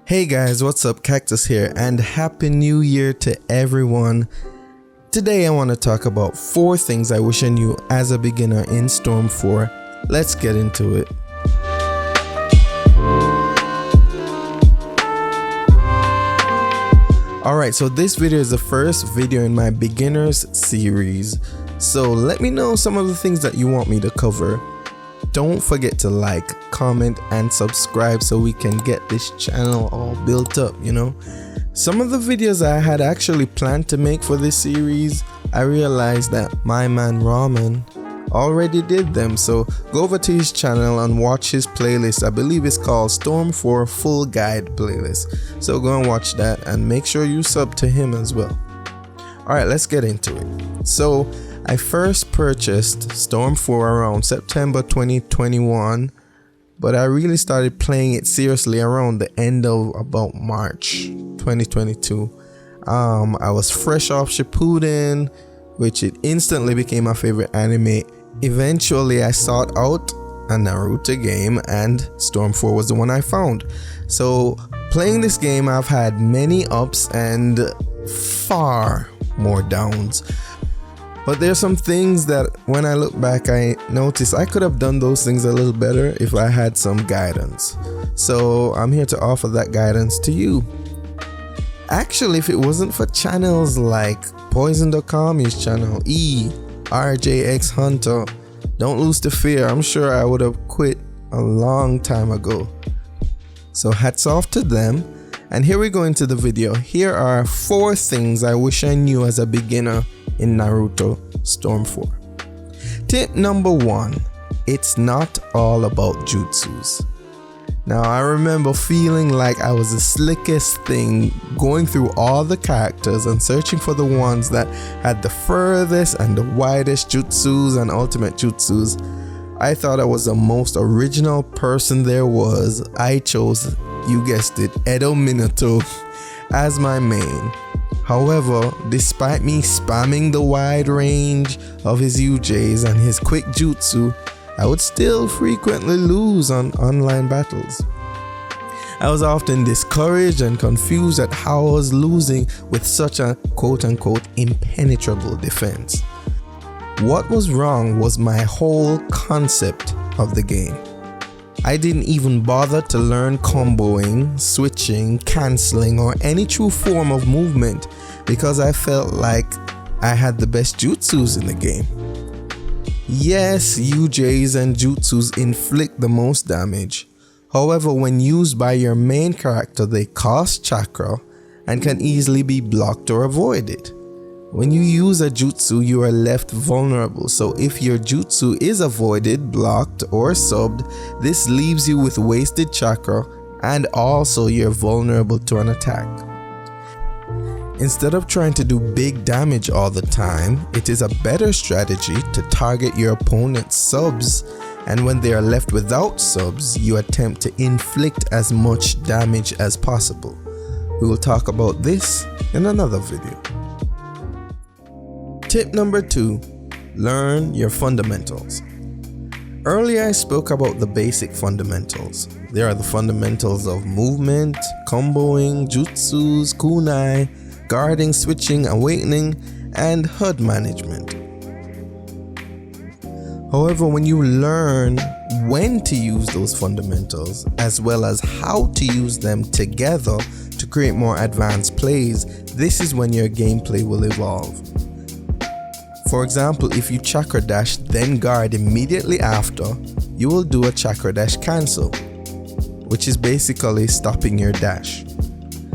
Hey guys, what's up? Cactus here, and Happy New Year to everyone. Today I want to talk about 4 things I wish I knew as a beginner in Storm 4. Let's get into it. Alright, so this video is the first video in my beginners series. So let me know some of the things that you want me to cover. Don't forget to like, comment, and subscribe so we can get this channel all built up, Some of the videos I had actually planned to make for this series, I realized that my man Ramen already did them. So go over to his channel and watch his playlist. I believe it's called Storm 4 Full Guide Playlist. So go and watch that and make sure you sub to him as well. Alright, let's get into it. So I first purchased Storm 4 around September 2021, but I really started playing it seriously around the end of about March 2022. I was fresh off Shippuden, which it instantly became my favorite anime. Eventually I sought out a Naruto game, and Storm 4 was the one I found. So playing this game, I've had many ups and far more downs. But there's some things that when I look back, I notice I could have done those things a little better if I had some guidance. So I'm here to offer that guidance to you. Actually, if it wasn't for channels like Poison Kami's channel, RJX Hunter, Don't Lose the Fear, I'm sure I would have quit a long time ago. So hats off to them. And here we go into the video. Here are 4 things I wish I knew as a beginner in Naruto Storm 4. Tip number 1, it's not all about jutsus. Now I remember feeling like I was the slickest thing, going through all the characters and searching for the ones that had the furthest and the widest jutsus and ultimate jutsus. I thought I was the most original person there was. I chose, you guessed it, Edo Minato as my main. However, despite me spamming the wide range of his UJs and his quick jutsu, I would still frequently lose on online battles. I was often discouraged and confused at how I was losing with such a quote-unquote impenetrable defense. What was wrong was my whole concept of the game. I didn't even bother to learn comboing, switching, cancelling, or any true form of movement because I felt like I had the best jutsus in the game. Yes, UJs and jutsus inflict the most damage. However, when used by your main character, they cost chakra and can easily be blocked or avoided. When you use a jutsu, you are left vulnerable, so if your jutsu is avoided, blocked, or subbed, this leaves you with wasted chakra, and also you're vulnerable to an attack. Instead of trying to do big damage all the time, it is a better strategy to target your opponent's subs, and when they are left without subs, you attempt to inflict as much damage as possible. We will talk about this in another video. Tip number 2, learn your fundamentals. Earlier I spoke about the basic fundamentals. There are the fundamentals of movement, comboing, jutsus, kunai, guarding, switching, awakening, and HUD management. However, when you learn when to use those fundamentals as well as how to use them together to create more advanced plays, this is when your gameplay will evolve. For example, if you chakra dash then guard immediately after, you will do a chakra dash cancel, which is basically stopping your dash.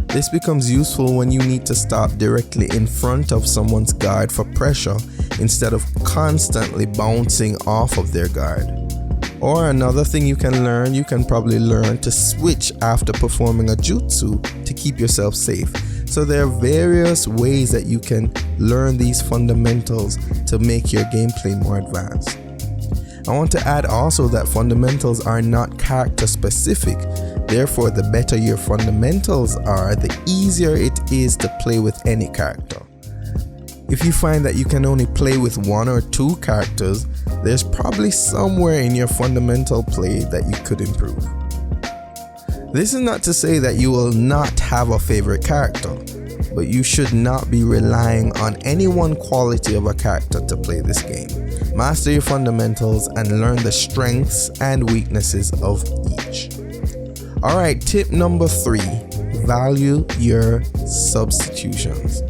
This becomes useful when you need to stop directly in front of someone's guard for pressure instead of constantly bouncing off of their guard. Or another thing you can probably learn to switch after performing a jutsu to keep yourself safe. So there are various ways that you can learn these fundamentals to make your gameplay more advanced. I want to add also that fundamentals are not character specific. Therefore, the better your fundamentals are, the easier it is to play with any character. If you find that you can only play with 1 or 2 characters, there's probably somewhere in your fundamental play that you could improve. This is not to say that you will not have a favorite character, but you should not be relying on any one quality of a character to play this game. Master your fundamentals and learn the strengths and weaknesses of each. Alright, tip number 3, value your substitutions.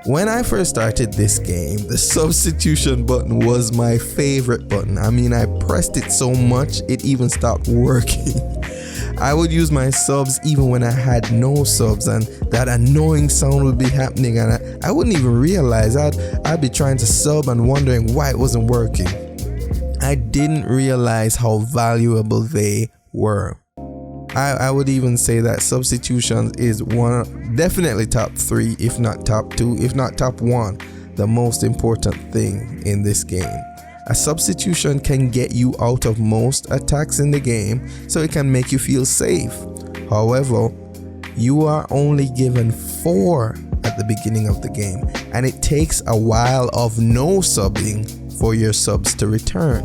When I first started this game, the substitution button was my favorite button. I mean, I pressed it so much, it even stopped working. I would use my subs even when I had no subs, and that annoying sound would be happening, and I wouldn't even realize. I'd be trying to sub and wondering why it wasn't working. I didn't realize how valuable they were. I would even say that substitutions is definitely top 3, if not top 2, if not top 1, the most important thing in this game. A substitution can get you out of most attacks in the game, so it can make you feel safe. However, you are only given 4 at the beginning of the game, and it takes a while of no subbing for your subs to return.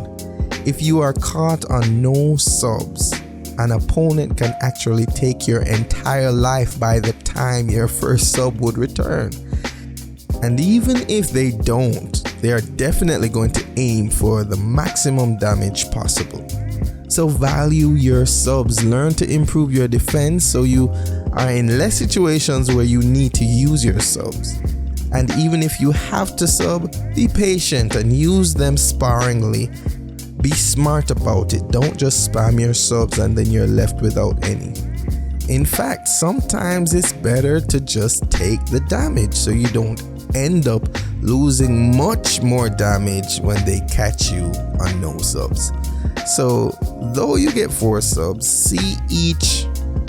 If you are caught on no subs, an opponent can actually take your entire life by the time your first sub would return. And even if they don't, they are definitely going to aim for the maximum damage possible. So value your subs, learn to improve your defense so you are in less situations where you need to use your subs. And even if you have to sub, be patient and use them sparingly. Be smart about it. Don't just spam your subs and then you're left without any. In fact, sometimes it's better to just take the damage so you don't end up losing much more damage when they catch you on no subs. So though you get 4 subs, see each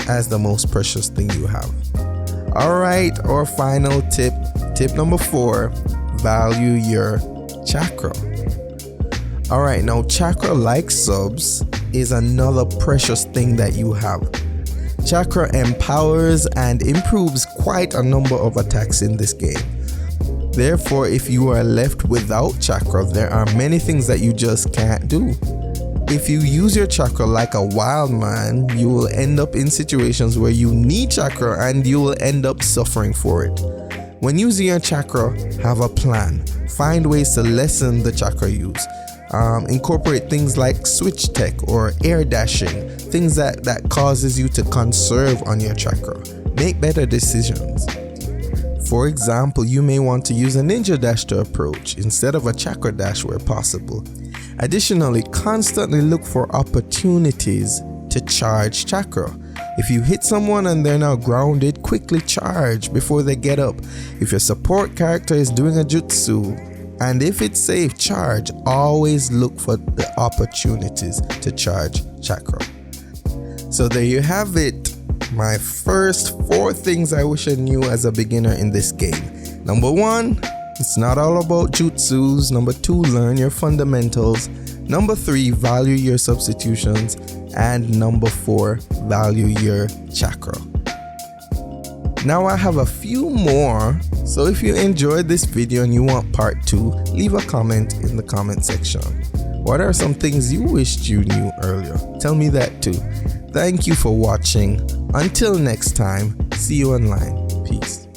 as the most precious thing you have. Alright, our final tip number 4, value your chakra. Alright, now chakra, like subs, is another precious thing that you have. Chakra empowers and improves quite a number of attacks in this game. Therefore, if you are left without chakra, there are many things that you just can't do. If you use your chakra like a wild man, you will end up in situations where you need chakra and you will end up suffering for it. When using your chakra, have a plan. Find ways to lessen the chakra use. Incorporate things like switch tech or air dashing, things that causes you to conserve on your chakra. Make better decisions. For example, you may want to use a ninja dash to approach instead of a chakra dash where possible. Additionally, constantly look for opportunities to charge chakra. If you hit someone and they're now grounded, quickly charge before they get up. If your support character is doing a jutsu, and if it's safe, charge. Always look for the opportunities to charge chakra. So there you have it. My first 4 things I wish I knew as a beginner in this game. Number 1, it's not all about jutsus. Number 2, learn your fundamentals. Number 3, value your substitutions. And number 4, value your chakra. Now I have a few more, so if you enjoyed this video and you want part 2, leave a comment in the comment section. What are some things you wished you knew earlier? Tell me that too. Thank you for watching. Until next time, see you online. Peace.